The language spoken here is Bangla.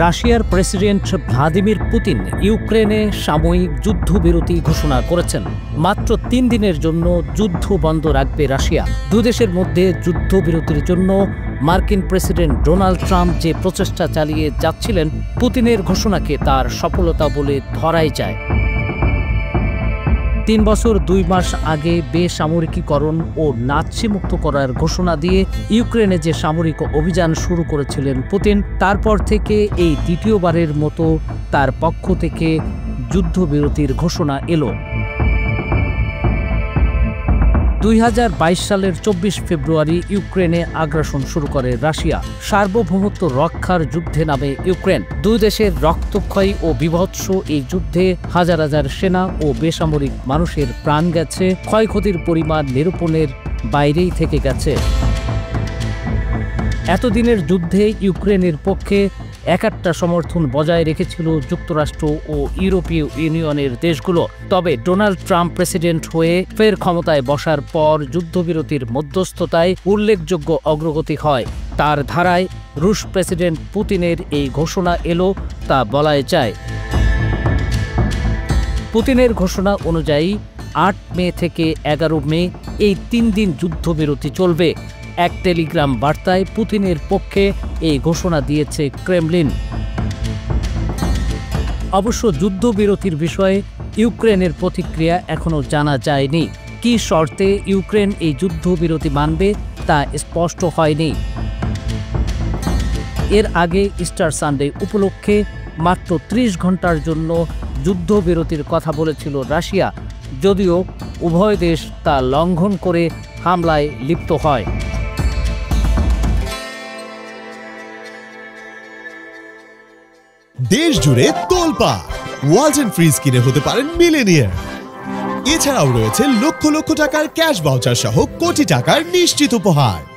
রাশিয়ার প্রেসিডেন্ট ভ্লাদিমির পুতিন ইউক্রেনে সাময়িক যুদ্ধবিরতি ঘোষণা করেছেন। মাত্র ৩ দিনের জন্য যুদ্ধ বন্ধ রাখবে রাশিয়া। দুদেশের মধ্যে যুদ্ধবিরতির জন্য মার্কিন প্রেসিডেন্ট ডোনাল্ড ট্রাম্প যে প্রচেষ্টা চালিয়ে যাচ্ছিলেন, পুতিনের ঘোষণাকে তার সফলতা বলে ধরাই যায়। ৩ বছর ২ মাস আগে বেসামরিকীকরণ ও নাৎসিমুক্ত করার ঘোষণা দিয়ে ইউক্রেনে যে সামরিক অভিযান শুরু করেছিলেন পুতিন, তারপর থেকে এই দ্বিতীয়বারের মতো তার পক্ষ থেকে যুদ্ধবিরতির ঘোষণা এলো। ২০২২ সালের ২৪ ফেব্রুয়ারি ইউক্রেনে আগ্রাসন শুরু করে রাশিয়া। সার্বভৌমত্ব রক্ষার যুদ্ধে নামে ইউক্রেন। দুই দেশের রক্তক্ষয়ী ও বীভৎস এই যুদ্ধে হাজার হাজার সেনা ও বেসামরিক মানুষের প্রাণ গেছে। ক্ষয়ক্ষতির পরিমাণ নিরূপণের বাইরেই থেকে গেছে। এতদিনের যুদ্ধে ইউক্রেনের পক্ষে একাট্টা সমর্থন বজায় রেখেছিল যুক্তরাষ্ট্র ও ইউরোপীয় ইউনিয়নের দেশগুলো। তবে ডোনাল্ড ট্রাম্প প্রেসিডেন্ট হয়ে ফের ক্ষমতায় বসার পর যুদ্ধবিরতির মধ্যস্থতায় উল্লেখযোগ্য অগ্রগতি হয়। তার ধারায় রুশ প্রেসিডেন্ট পুতিনের এই ঘোষণা এলো তা বলাই যায়। পুতিনের ঘোষণা অনুযায়ী ৮ মে থেকে ১১ মে এই ৩ দিন যুদ্ধবিরতি চলবে। এক টেলিগ্রাম বার্তায় পুতিনের পক্ষে এই ঘোষণা দিয়েছে ক্রেমলিন। অবশ্য যুদ্ধবিরতির বিষয়ে ইউক্রেনের প্রতিক্রিয়া এখনও জানা যায়নি। কী শর্তে ইউক্রেন এই যুদ্ধবিরতি মানবে তা স্পষ্ট হয়নি। এর আগে ইস্টার সানডে উপলক্ষে মাত্র ৩০ ঘন্টার জন্য যুদ্ধবিরতির কথা বলেছিল রাশিয়া, যদিও উভয় দেশ তা লঙ্ঘন করে হামলায় লিপ্ত হয়। দেশ জুড়ে তোলপাড়, ওয়ালটন ফ্রিজ কিনে হতে পারেন মিলেনিয়ার। এছাড়াও রয়েছে লক্ষ লক্ষ টাকার ক্যাশ ভাউচার সহ কোটি টাকার নিশ্চিত উপহার।